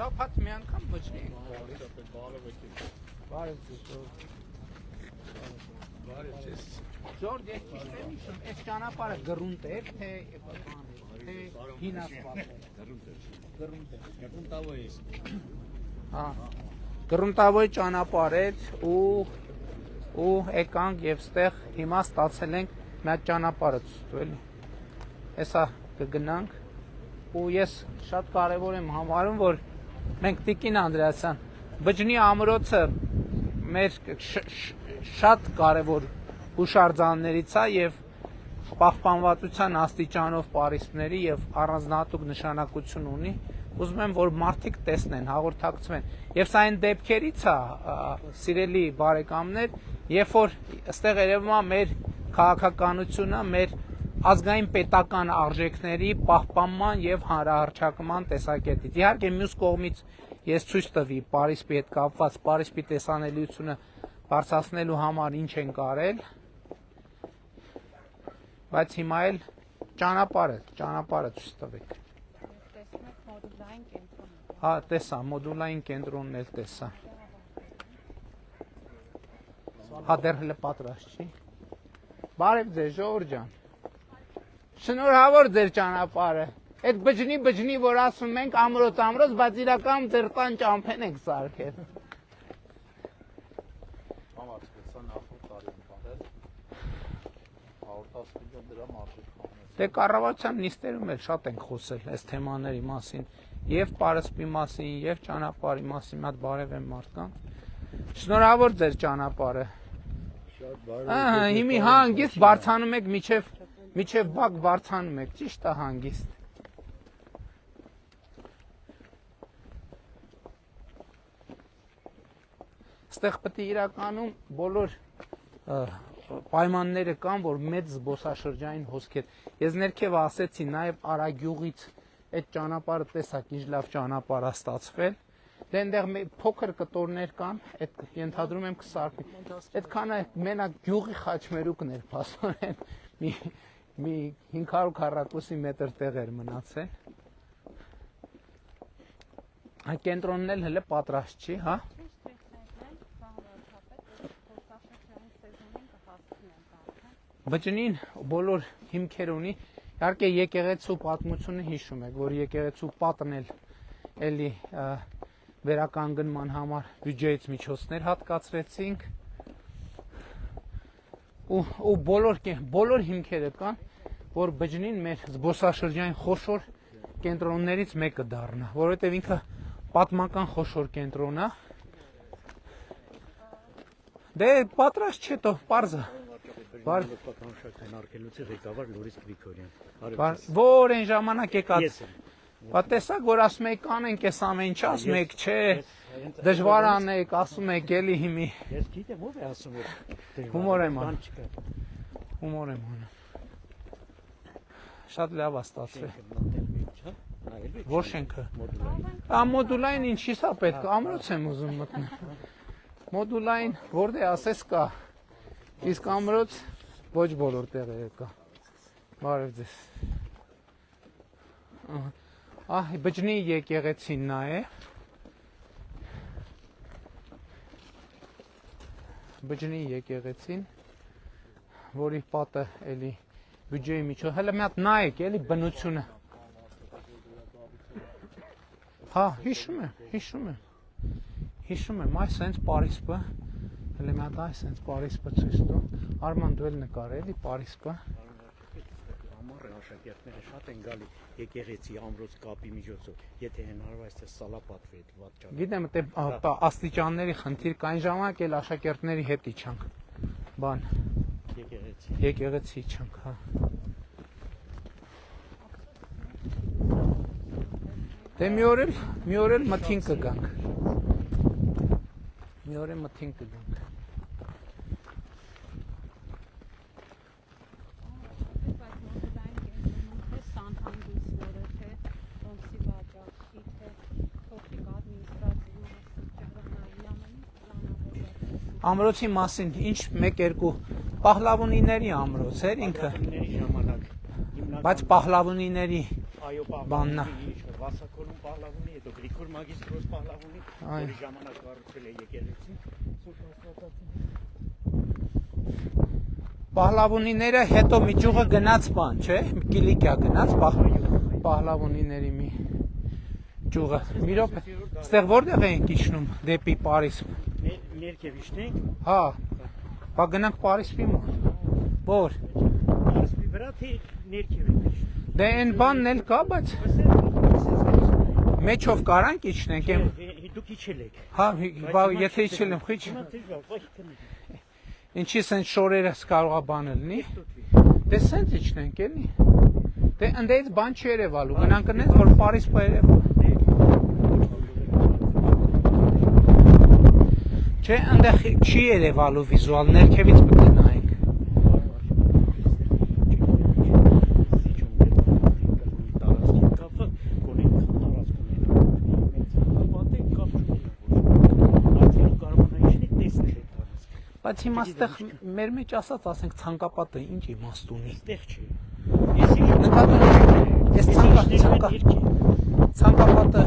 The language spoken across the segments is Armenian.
շաբաթ մի անգամ բջնի ենք գալիս։ Բարև ձեզ։ Բարև ձեզ։ Ժորժ, ես ճիշտ եմ հիշում, այս ճանապարհը գրունտ էր, թե հինասված է։ Գրունտ էր։ Հա։ Գրունտավոր ճանապարհ էր ու եկանք եւ ստեղ հիմա ստացել ենք մի հատ ճանապարհը ցույց էլի։ Հեսա կգնանք ու ես շատ կարևոր եմ համարում, որ մենք Տիկին Անդրեասյան բջնի ամրոցը մեր շատ կարևոր հուշարձաններից է եւ պահպանվածության աստիճանով պարիսպների եւ առանձնահատուկ նշանակություն ունի։ Ուզում եմ, որ մարդիկ տեսնեն, հաղորդակցվեն։ Եվ սա այն դեպքերից է, սիրելի բարեկամներ, երբ որ այստեղ երևում է մեր քաղաքականությունը, մեր ազգային պետական արժեքների պահպանման եւ հանրահռչակման տեսակետից։ Իհարկե, մյուս կողմից ես ցույց տվի Պարիսպի հետ կապված Պարիսպի տեսանելիությունը բարձրացնելու համար ինչ են կարել, բայց հիմա էլ ճանապարհը ցույց տվեք։ Հա, տեսա, մոդուլային կենտրոնն էլ տեսա։ Հա, դեռ հələ պատրաստ չի։ Բարև ձեզ, Ժորժ ջան։ Շնորհավոր ձեր ճանապարհը։ Այդ բջնի, որ ասում ենք ամրոց, բայց իրական ձեր տան ճամփեն ենք սարքել։ Դե կառավարության նիստերում էլ շատ ենք խոսել այս թեմաների մասին, եւ Պարիսպի մասին, եւ ճանապարհի մասին, մի հատ բարև եմ մարդկանց։ Շնորհավոր ձեր ճանապարհը։ Շատ բարև։ Ահա, հիմի հանգիստ բարձանում եք միջև բակ բարձանում եք, ճիշտ է հանգիստ։ Ստեղ պետք է իրականում բոլոր պայմանները կան, որ մեծ զբոսաշրջային հոսքեր։ Ես ներքև ասեցի, նաև Արագյուղից այդ ճանապարհը տեսակ ինչ լավ ճանապարհ է ստացվել։ Դե այնտեղ փոքր կտորներ կան, այդ ենթադրում եմ կսարքվի։ Այդքանը մենակ գյուղի խաչմերուկն էր փաստորեն մի 500 քառակուսի մետր տեղ էր մնացել։ Կենտրոնն էլ հələ պատրաստ չի, հա։ Բջնին բոլոր հիմքեր ունի, իհարկե եկեղեցու պատմությունը հիշում եք, որ եկեղեցու պատն էլ էլի վերականգնման համար բյուջեից միջոցներ հատկացրեցինք ու բոլոր հիմքերը կան, որ բջնին մեր զբոսաշրջային խոշոր կենտրոններից մեկը դառնա, որովհետև ինքը պատմական խոշոր կենտրոն է։ Դե պատրաստ չէ, թող պարզը։ Որ այն ժամանակ եկած տեսակ, որ ասում եք անենք ես ամեն ինչ, ասում եք չէ, դժվար անեք, ասում եք էլի հիմի։ Ես գիտեմ ով է ասում որ հումոր եմ անում։ Շատ լավ է ստացվել։ Որ շենքը։ Մոդուլային ինչի՞ս է պետք, ամրոց եմ ուզում մտնել։ Մոդուլային որտե ասես կա։ Իսկ ամրոց ոչ բոլոր տեղերը կա։ Բարև ձեզ։ Բջնի եկեղեցին նա է։ Բջնի եկեղեցին, որի պատը էլի բյուջեի միջով, հələ մի հատ նայեք էլի բնությունը։ Հա, հիշում եմ, այս հենց Պարիսպը, հələ մի հատ այս հենց Պարիսպը ցույց տու։ Արման դու էլ նկար էլի Պարիսպը։ Ամառը աշակերտները շատ են գալի եկեղեցի ամրոց կապի միջոցով, եթե հնարավոր այստեղ սալապատվի այդ վատ ճանապարհը։ Գիտեմ, դե աստիճանների խնդիր կա, այն ժամանակ էլ աշակերտների հետ իջանք։ Բան։ Եկեղեցի իջանք, հա։ Դե մի օր էլ մթին կգանք։ Ամրոցի մասին ինչ մեկ-երկու Պահլավոնիների ամրոց էր ինքը, բայց Պահլավոնիների Այո, բաննա։ Վասակորում պահլավունի, հետո Գրիգոր մագիստրոս պահլավունի, որի ժամանակ կառուցվել է եկեղեցին, Սուրբ Աստվածածին։ Պահլավունիները հետո միջուղը գնաց բան, չէ՞, Կիլիկիա գնաց պահլավունիների մի ճյուղը։ Մի րոպե, այստեղ որտեղ ենք իջնում դեպի Պարիս։ Ներքև իջնենք։ Հա։ Բա գնանք Պարիսի մոտ։ Որ։ Պարիսի վրա թե ներքև ենք իջնում։ Դե այն բանն էլ կա, բայց մեջով կարանք իջնենք եմ։ Դուք իջել եք։ Հա, բա եթե իջել եմ, խիչ։ Ինչի սենց շորերս կարողա բանել լինի։ Դե սենց իջնենք էլի։ Դե ընդդեից բան չի երևալու, գնանք ընենց, որ Պարիս պա երևա։ Չէ, ընդեղ չի երևալու վիզուալ, ներքևից պետք է նայենք։ Բայց հիմա ստեղ մեր մեջ ասած ասենք ցանկապատը ինչ իմաստ ունի։ Ստեղ չի։ Նկատում ես ցանկապատը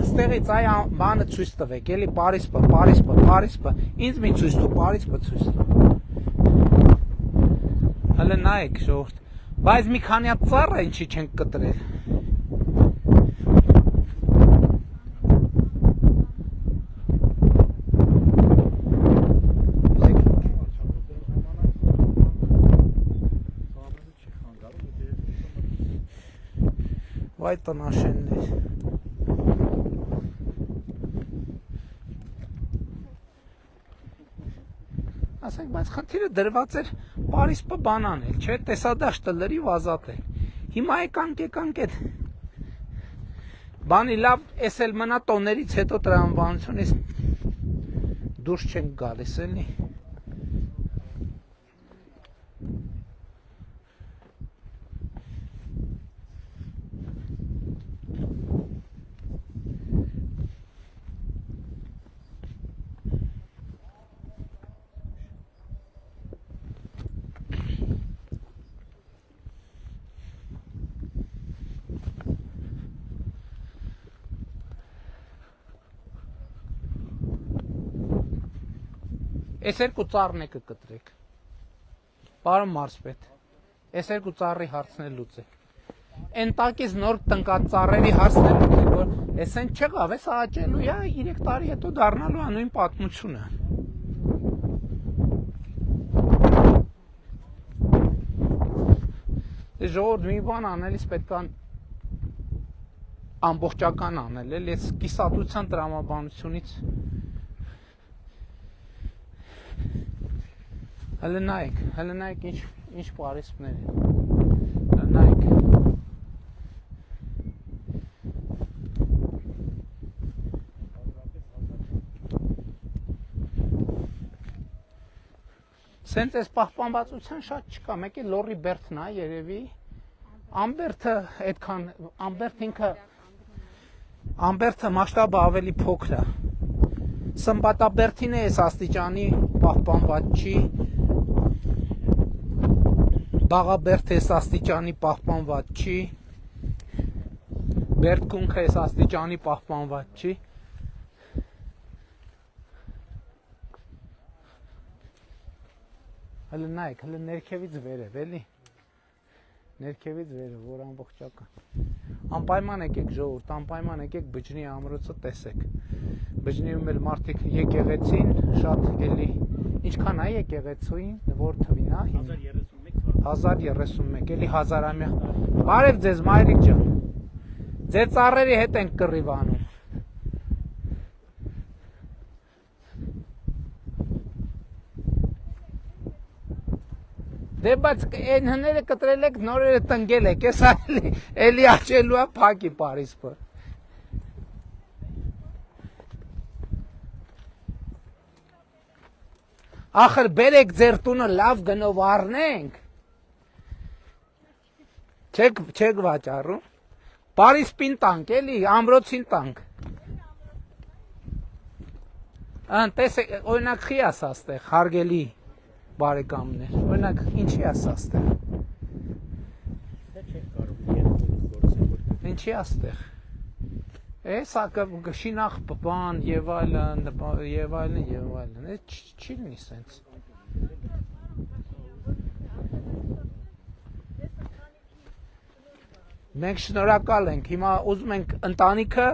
ստեղից այ բանը ցույց տվեք, էլի Պարիսը, ինձ մի ցույց տու, Պարիսը ցույց տու։ Հələ նայեք ժողովուրդ, բայց մի քանի հատ ծառը ինչի չենք կտրել։ Վայ տնաշեններ։ Ասենք, բայց խնդիրը դրված էր Պարիսը բան անել, չէ՞, տեսադաշտը լրիվ ազատել։ Հիմա եկանք այդ բանի լավ, էս էլ մնա տոներից հետո տրամաբանությունից դուրս չենք գալիս, էլի։ Այս երկու ծառն է կկտրեք։ Պարոն մարզպետ, այս երկու ծառի հարցն է լուծեք։ Այն տակից նոր տնկած ծառերի հարցն է լուծեք, որ այս այն չեղավ, այս աճելու է 3 տարի հետո դառնալու է նույն պատմությունը։ Դե ժողովուրդ մի բան անելիս պետք է ամբողջական անել, էլ այս կիսատության տրամաբանությունից Հələ նայեք ինչ Պարիսներ են, հələ նայեք։ Սենց այս պահպանվածության շատ չկա, մեկ է լորի բերդն է երևի, ամբերդը այդքան, ամբերդը մասշտաբը ավելի փոքր է, Սմբատաբերդին է այս աստիճանի պահպանված չի, Բաղաբերդը այս աստիճանի պահպանված չի, Բերդքունքը այս աստիճանի պահպանված չի, Հələ նայեք, հələ ներքևից վերև, էլի, ներքևից վերև, որ ամբողջական, անպայման եկեք ժողովուրդ, անպայման եկեք բջնի ամրոցը տեսեք, բջնիում էլ մարդիկ եկեղեցին, շատ էլի, ինչքան է եկեղեցուին, որ թվին, 1031, էլի 1000-ամյա, բարև ձեզ մայրիկ ջան, ձեր ծառերի հետ ենք կռիվ անում, դե բայց այն հները կտրել եք, նորերը տնգել եք, ես էլի աճելու է փակի Պարիսը։ Ախր բերեք ձեր տունը լավ գնով առնենք, չեք վաճառում, Պարիսպին տանք էլի, ամրոցին տանք։ Տեսեք, օրինակ խի ասա ստեղ, հարգելի բարեկամներ, օրինակ ինչի ասա ստեղ, ինչի աստեղ, սակը շինախ բան և այլն, չի լինի սենց։ Մենք շնորհակալ ենք, հիմա ուզում ենք ընտանիքը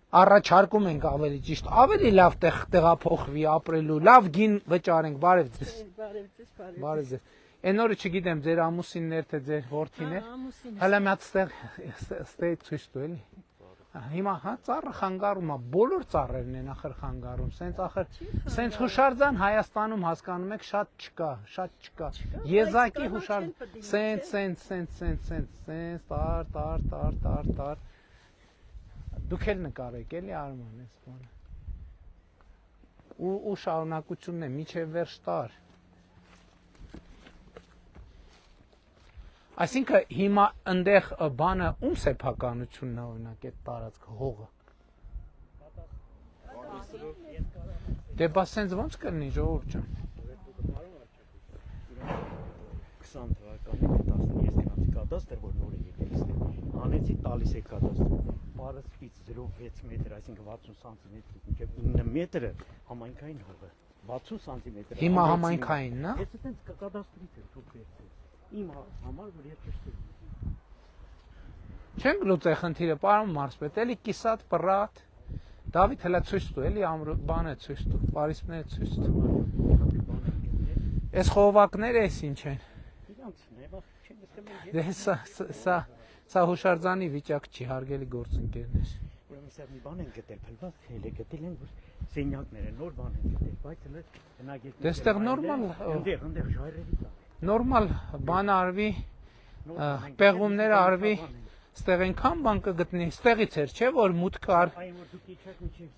առաջարկում ենք ավելի ճիշտ, ավելի լավ տեղափոխվի ապրելու, լավ գին վճարենք, բարև ձեզ։ Բարև ձեզ։ Այն օրը չգիտեմ, ձեր ամուսիններ թե ձեր որդիներ, հələ մի հատ ստեղ ցույց տու էլի։ Հիմա հա ծառը խանգարում է, բոլոր ծառերն են ախր խանգարում, սենց հուշարձան Հայաստանում հասկանում եք շատ չկա։ Եզակի հուշարձան, սենց տար։ Դուք էլ նկարեք էլի Արման ես բանը։ Ու շարունակությունն է, միջև վերջ տար։ Այսինքն հիմա ընդեղ բանը ում սեփականությունն է օրինակ այդ տարածքը հողը։ Դե բա սենց ոնց կլինի ժողովուրդ ջան։ 20 թվականին 17 կադաստր որ նոր եկել է։ Անեցի տալիս է կադաստր։ Բարը սպից 0.6 մետր, այսինքն 60 սանտիմետր, մինչև 9 մետրը համայնքային հողը։ 60 սանտիմետր։ Հիմա համայնքայինն է։ Ես այդպես կադաստրից եմ թող վերցրել։ Իմ համար որ ես ճշտում։ Չենք լուծե խնդիրը, պարոն մարզպետ, էլի կիսատ, պռատ։ Դավիթ հələ ցույց տու, էլի բան է ցույց տու, պարիսպներ ցույց տու։ Այս խողովակները էս ինչ են։ Իրանցն է, բախ չեն Դե սա հուշարձանի վիճակ չի, հարգելի գործընկերներ։ Ուրեմն սա մի բան են գտել, փլված քել է գտել են, որ սենյակները նոր բան են գտել, բայց հələ հնագետ։ Դե ստեղ նորմալ ընդեղ ժայռերի տակ։ Նորմալ բան արվի, պեղումներ արվի, ստեղ այնքան բան կգտնի, ստեղից էր, չէ, որ մուտք կար։ Այն որ դուք իջեք միջև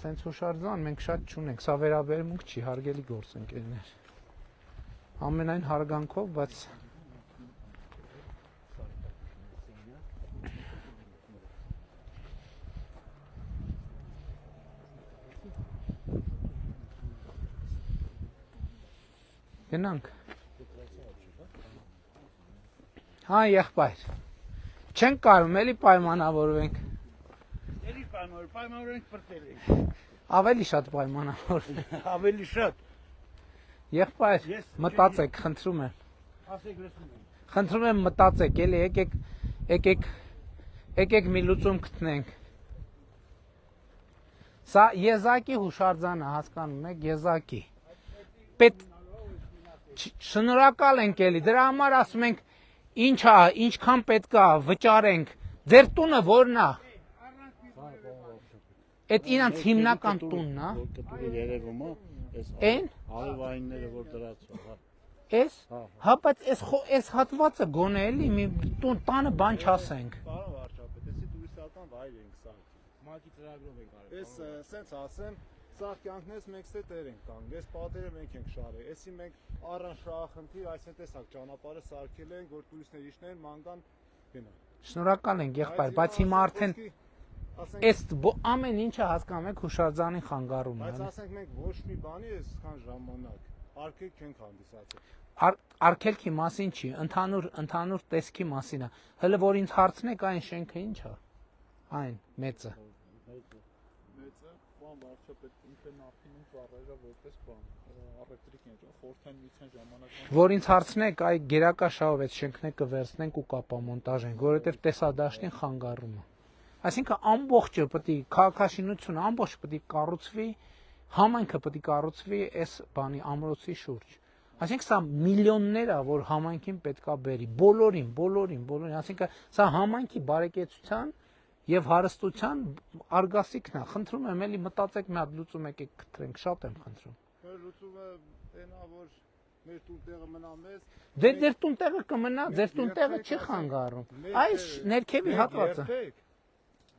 Սենց հուշարձան մենք շատ չունենք, սա վերաբերմունք չի, հարգելի գործընկերներ։ Ամենայն հարգանքով, բայց գնանք։ Հա, եղբայր։ Չենք կարում, էլի պայմանավորվենք։ Էլի պայմանավորենք բրտել ենք։ Ավելի շատ պայմանավորվենք։ Ավելի շատ։ Եղբայր, մտածեք, խնդրում եմ։ Ասեք լսում եմ։ Խնդրում եմ մտածեք, էլի եկեք մի լուծում գտնենք։ Սա եզակի հուշարձանը, հասկանում եք, եզակի։ Շնորհակալ ենք էլի, դրա համար ասում ենք, ինչքան պետք է վճարենք, ձեր տունը որն է։ Այդ իրանց հիմնական տունն է։ Երևում է, Էն։ արևայինները որ դրած է։ Էս։ Հա, բայց այս հատվածը գոնե էլի մի տանը բան չասենք։ Պարոն վարչապետ, էսի տուրիստական վայր ենք սա։ Մակի ծրագրով ենք արել։ Էս սենց ասեմ, սա կյանքներս մենք ստե տեր ենք կանգ։ Էս պատերը մենք ենք շարել։ Էսի մենք առանց շահախնդիր այսպես տեսակ ճանապարհը սարքել ենք, որ տուրիստներ իջնեն, մանգան գնան։ Շնորհակալ ենք, եղբայր, բայց հիմա արդեն այս ամեն ինչը հասկանում եք հուշարձանի խանգարում է։ Բայց ասենք մենք ոչ մի բանի այսքան ժամանակ արգելք չենք հանդիսացել։ Արգելքի մասին չի, ընդհանուր տեսքի մասին է։ Հələ որ ինձ հարցնեք այն շենքը ինչ է։ Այն մեծը։ Մեծը, բան վարչապետ ինքը նախինում ծառայելա որպես բան, առևտրիկ են, խորհրդանության ժամանակ։ Որ ինձ հարցնեք, այ գերակաշահով այդ շենքները կվերցնենք ու կապամոնտաժենք, որովհետև տեսադաշտին խանգարում է։ Այսինքն ամբողջը պետք է քաղաքաշինությունը ամբողջ պետք է կառուցվի, համայնքը պետք է կառուցվի այս բանի ամրոցի շուրջ։ Այսինքն սա միլիոններ է, որ համայնքին պետք է բերի, բոլորին, այսինքն սա համայնքի բարեկեցության եւ հարստության արգասիքն է։ Խնդրում եմ էլի մտածեք մի հատ լուծում եկեք գտնենք, շատ եմ խնդրում։ Լուծումը այնա որ մեր տունտեղը մնա մեզ։ Դե ձեր տունտեղը կմնա, ձեր տունտեղը չի խանգարում։ Այս ներքևի հատվածը։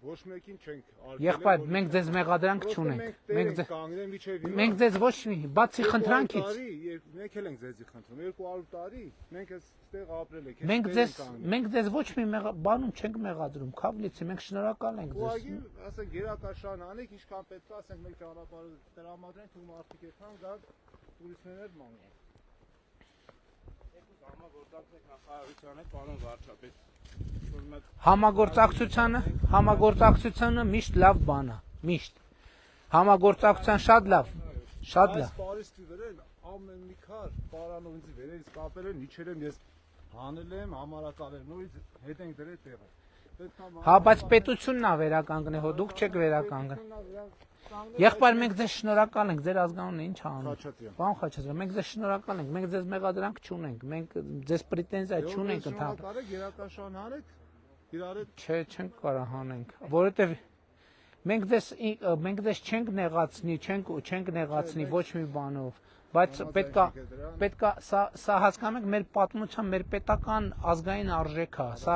Ոչ մեկին չենք Եղբայր, մենք ձեզ մեղադրանք չունենք։ Մենք ձեզ ոչ մի բացի խնդրանքից։ Մենք էլ ենք ձեզի խնդրում 200 տարի մենք այստեղ ապրել ենք։ Մենք ձեզ ոչ մի բանում չենք մեղադրում, քավլիցի, մենք շնորհակալ ենք ձեզ։ Ուղղակի, ասենք գերակաշան անեք, ինչքան պետք է, ասենք մեր ճանապարհը տրամադրենք, ու մարդիկ երթան գալ տուրիստներ մանգան։ Համագործակցեք նախարարության հետ, պարոն վարչապետ։ Համագործակցությունը միշտ լավ բան է, միշտ։ Համագործակցության շատ լավ։ Այս պարիսպի վրան ամեն մի քար պարանոյից վերերից կապել են, իջել եմ ես հանել եմ, համարակալել, նորից հետ ենք դրել տեղը։ Հա, բայց պետությունն է վերականգնի, հո դուք չեք վերականգնի։ Եղբայր, մենք ձեզ շնորհակալ ենք, ձեր ազգանունը ինչ անում։ Պարոն Խաչատրյան, մենք ձեզ շնորհակալ ենք, մենք ձեզ մեղադրանք չունենք, մենք ձեզ պրետենզիա չունենք ընդհանրապես։ Գերակաշան հանեք, իրար հետ Չէ, չենք կարող հանենք, որովհետև մենք ձեզ չենք նեղացնի ոչ մի բանով, բայց պետքա սա հասկանում եք մեր պատմության, մեր պետական ազգային արժեք է, սա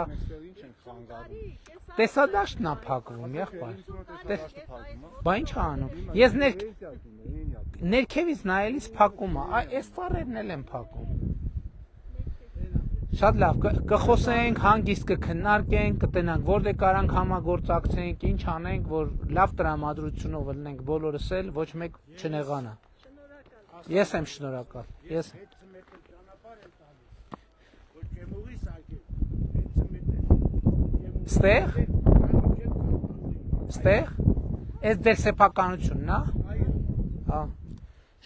տեսադաշտն է փակվում, եղբայր։ Բա ինչ է անում։ Ես ներքևից նայելիս փակում է, այս ծառերն էլ են փակում։ Շատ լավ, կխոսենք, հանգիստ կքննարկենք, կտենանք, որտեղ կարանք համագործակցենք, ինչ անենք, որ լավ տրամադրությունով լինենք բոլորս էլ, ոչ մեկ չնեղանա։ Ես եմ շնորհակալ։ Ես Ստեղ։ Այս դեր սեփականությունն է։ Հա։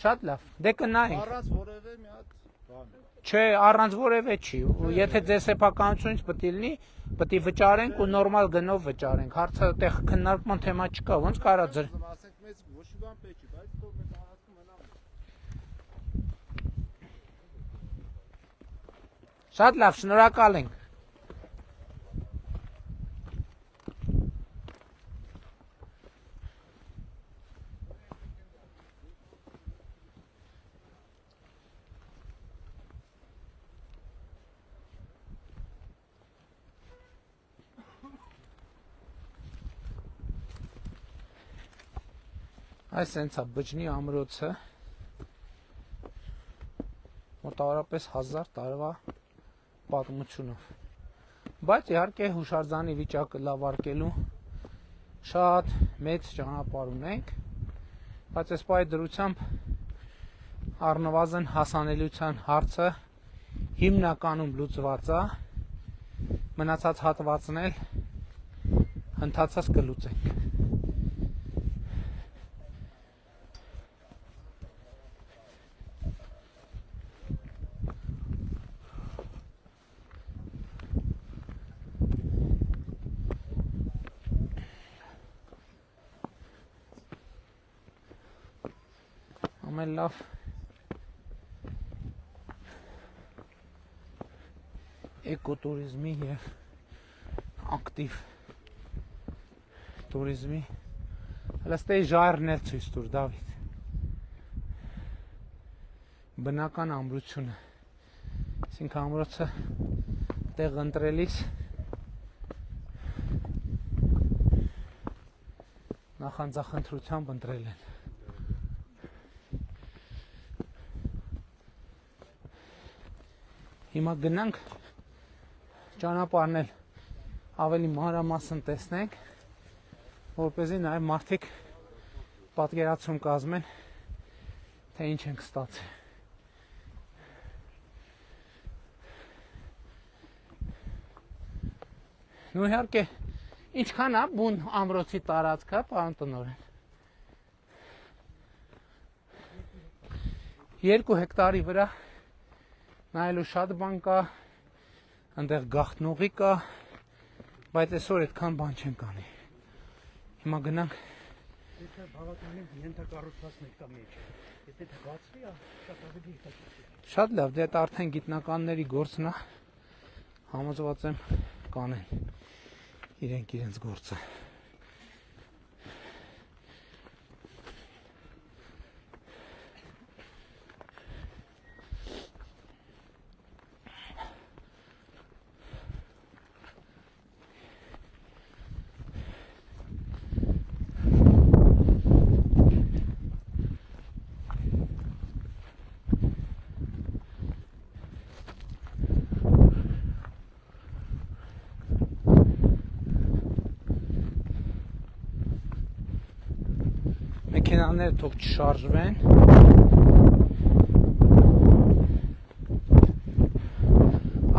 Շատ լավ։ Դե կնայենք։ առանց որևէ մի հատ բան։ Չէ, առանց որևէ չի։ Եթե ձեր սեփականությունից պետք է լինի, պետք է վճարենք ու նորմալ գնով վճարենք։ Հարցը այդտեղ քննարկման թեմա չկա, ոնց կարա ձեր։ Ասենք մեծ ոչ մի բան պետք չի, բայց թող մենք առանցում մնանք։ Շատ լավ, շնորհակալ ենք։ Այս հենց է բջնի ամրոցը, մոտավորապես 1000 տարվա պատմությունով, բայց իհարկե հուշարձանի վիճակը լավարկելու շատ մեծ ճանապարհ ունենք, բայց այս պահի դրությամբ առնվազն հասանելիության հարցը հիմնականում լուծված է, մնացած հատվածն էլ ընթացած կլուծենք։ Ամեն լավ էկոտուրիզմի և ակտիվ տուրիզմի հլստեի ժայռն էլ ցույց տուր, Դավիթ, բնական ամրությունը, այսինքն ամրոցը տեղ ընտրելիս նախանձախնդրությամբ ընտրել են։ Հիմա գնանք ճանապարհն էլ ավելի մանրամասն տեսնենք, որպեսզի նաև մարդիկ պատկերացում կազմեն, թե ինչ ենք ստացել։ Նու իհարկե, ինչքան է բուն ամրոցի տարածքը, պարոն տնօրեն։ 2 հեկտարի վրա նայելու շատ բան կա, այնտեղ գաղտնուղի կա, բայց այսօր այդքան բան չենք անի։ Հիմա գնանք։ Եթե բավականին ենթակառուցվածքներ կա մեջ, եթե բացվի, շատ ավելի Շատ լավ, դե դա արդեն գիտնականների գործն է, համոզված եմ կանեն իրենք իրենց գործը։ Մեքենաները թող չշարժվեն։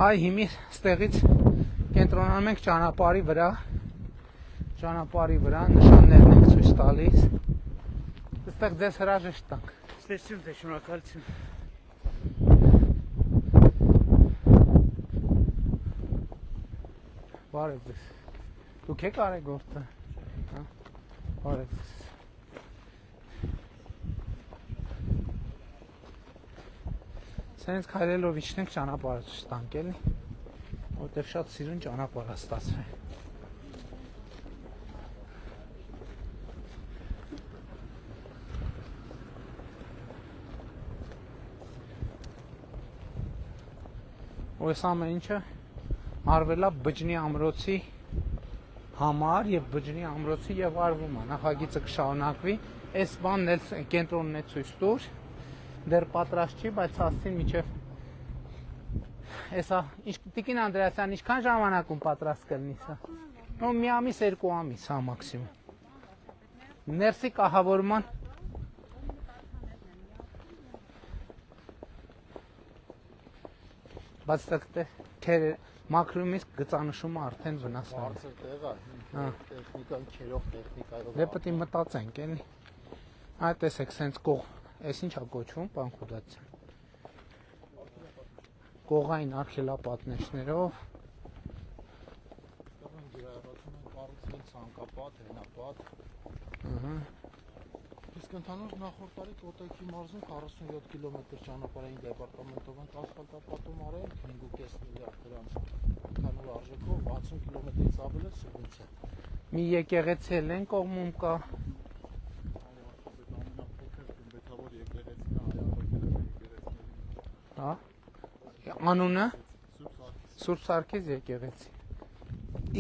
Այ հիմի ստեղից կենտրոնանում ենք ճանապարհի վրա։ Ճանապարհի վրա նշաններն ենք ցույց տալիս։ Այստեղ ձեզ հրաժեշտ տանք։ Ստեսություն թե շնորհակալություն։ Բարև ձեզ։ Դուք եք արեգորտը։ Հա։ Բարև ձեզ։ Սենց քայլելով իջնենք ճանապարհը ցույց տանք էլի, որտեվ շատ սիրուն ճանապարհ է ստացվել։ Ու այս ամեն ինչը արվել է բջնի ամրոցի համար եւ բջնի ամրոցի եւ արվում է։ Նախագիծը կշարունակվի։ Այս բանն էլ կենտրոնն է ցույց տուր։ Դեռ պատրաստ չի, բայց հասցին միջև Էսա Տիկին Անդրեասյան, ինչքան ժամանակում պատրաստ կլինի սա։ Ну մի ամիս, երկու ամիս, հա մաքսիմում։ Ներսի կահավորման բայց դե մակրոմից գծանշումը արդեն վնասվել է։ Բարձր տեղ է, Հա։ տեխնիկան քերող տեխնիկայով։ Դե պետք է մտածենք, էլի։ Այ տեսեք, սենց կող, այս ինչ է կոչվում, բան խուդացիա։ Կողային արխելապատնեշներով։ Կառուցել ցանկապատ, հենապատ։ Ահա։ Իսկ ընդհանուր նախորդ տարի Կոտայքի մարզում 47 կիլոմետր ճանապարհային դեպարտամենտով ենք ասֆալտապատում արել 5.5 միլիարդ դրամ ընդհանուր արժեքով 60 կիլոմետրից ավել է սուբվենցիա։ Մի եկեղեցի էլ են կողմում կա։ Ամենափոքր գմբեթավոր եկեղեցին եկեղեցիների։ Հա։ Անունը Սուրբ Սարգիս եկեղեցի։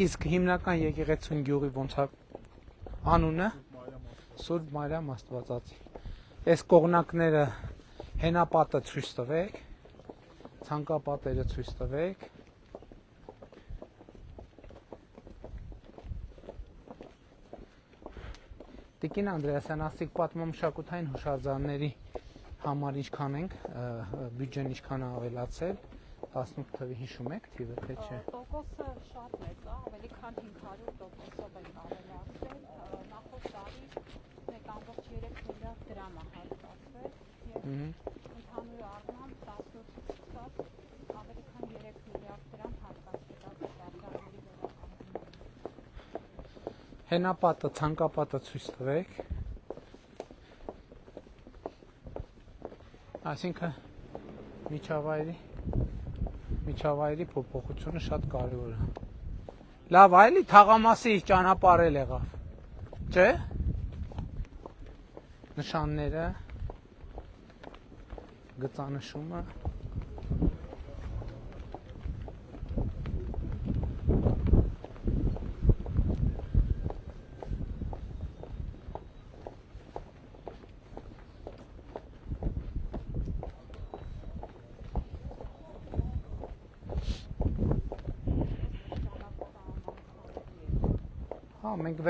Իսկ հիմնական եկեղեցուն գյուղի ոնց է անունը Սուրբ Մարիամ Աստվածածի։ Այս կողնակները հենապատը ցույց տվեք, ցանկապատերը ցույց տվեք։ Տիկին Անդրեասյան, ասիկ պատմամշակութային հուշարձանների համար ինչքան ենք, բյուջեն ինչքան է ավելացել, 18 թվի հիշում եք թիվը, թե չէ։ Տոկոսը շատ մեծ է, ավելի քան 500%-ով ենք ավելացել, նախորդ տարի 1.3 միլիարդ դրամ է հարկացվել եւ ընդհանուր առմամբ 18-ից սկսած ավելի քան 3 միլիարդ դրամ հարկացվել է շարժարների վերականգնման։ Հենապատը, ցանկապատը ցույց տվեք։ Այսինքն միջավայրի փոփոխությունը շատ կարևոր է։ Լավ, այլի թաղամասի ճանապարհել եղավ։ Չէ՞։ Նշանները, գծանշումը։ Հա, մենք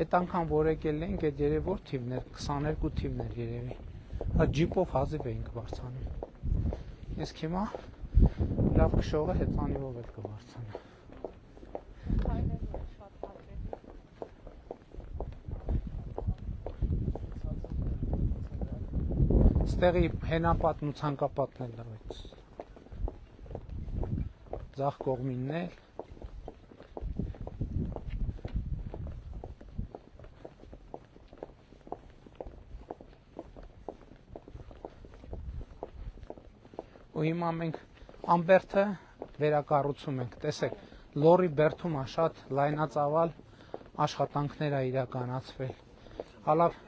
այդ անգամ որ եկել ենք, այդ երևի որ թիվներ, 22 թիվներ երևի։ Հա ջիպով հազիվ էինք վարձանում։ Իսկ հիմա լավ քշողը հեծանիվով էլ կվարձանա։ Քայլերն շատ հաճելի։ Ստեղի հենապատն ու ցանկապատն էլ լավ է։ Ձախ կողմինն էլ։ Ու հիմա մենք ամբերթը վերակառուցում ենք, տեսեք, լորի բերդում է շատ լայնածավալ աշխատանքներ է իրականացվել։ Հալավ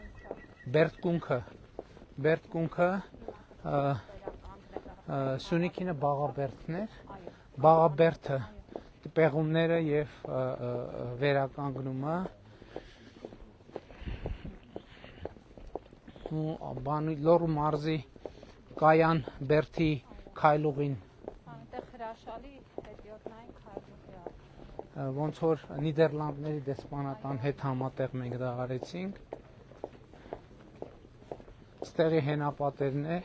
բերդկունքը Սյունիքինը բաղաբերդներ, բաղաբերդը պեղումները եւ վերականգնումը ու լոռու մարզի Կայան բերդի քայլուղին Այնտեղ հրաշալի հետիոտնային քայլուղի է։ ոնց որ Նիդերլանդների դեսպանատան հետ համատեղ մենք դա արեցինք։ Ստեղի հենապատերն է,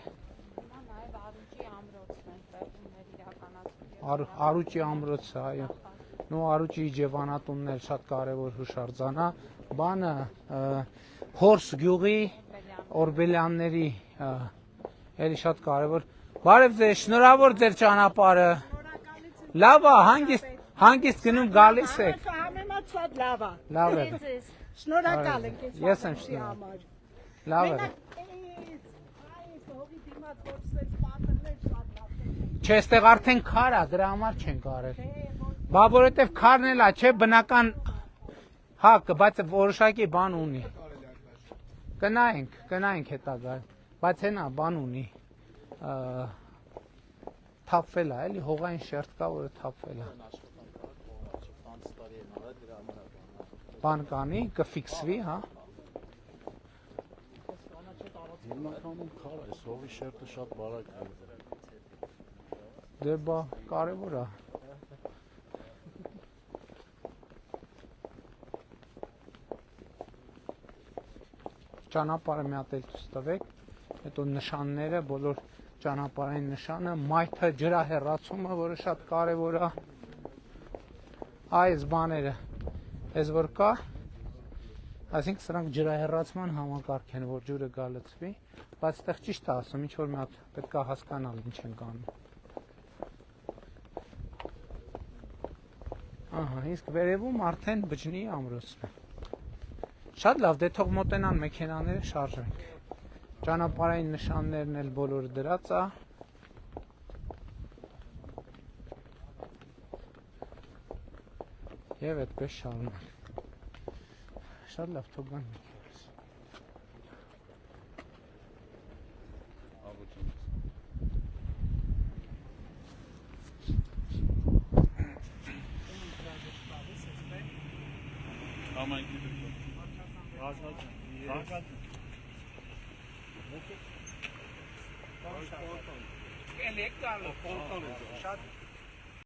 Հիմա նաև Արուճի ամրոցն են պեղումներ իրականացում։ Արուճի ամրոցը, այո։ Նո Արուճի Իջևանատունն էլ շատ կարևոր հուշարձան է։ Բանը Հորս գյուղի Օրբելյանների էլի շատ կարևոր։ Բարև ձեզ, շնորհավոր ձեր ճանապարհը։ Լավ է, հանգիստ գնում գալիս եք։ Համեմատ շատ լավ է։ Լավ է։ Շնորհակալ ենք ես։ Ես եմ շնորհակալ։ Լավ է։ Այս հողի դիմաց ոչ սենց պատերներ շատ լավ է։ Չէ, այստեղ արդեն քար է, դրա համար չեն կարել։ Բա որովհետև քարն էլ է, չէ, բնական հա, բայց որոշակի բան ունի։ Կնայենք հետագա, բայց հենա բան ունի։ Թափվել է, էլի հողային շերտ կա, որը թափվել է։ Բան կանի, կֆիքսվի, հա։ Հիմնականում քար է, հողի շերտը շատ բարակ է։ Դե բա կարևոր է։ Ճանապարհը մի հատ էլ ցույց տվեք, հետո նշանները, բոլոր ճանապարհային նշանը, մայթը, ջրահեռացումը, որը շատ կարևոր է։ Այս բաները, այս որ կա, այսինքն սրանք ջրահեռացման համակարգ են, որ ջուրը գալցվի, բայց այդտեղ ճիշտ է ասում, ինչ որ մի հատ պետք է հասկանալ ինչ են կանում։ Ահա, իսկ վերևում արդեն բջնի ամրոցն է։ Շատ լավ, դե թող մոտենան մեքենաները շարժենք։ Ճանապարհային նշաններն էլ բոլորը դրած է։ Եվ այդպես շարունակ։ Շատ լավ, թող գան մեքենաս։ Էլեկտրալը, ֆոնտոն է, շատ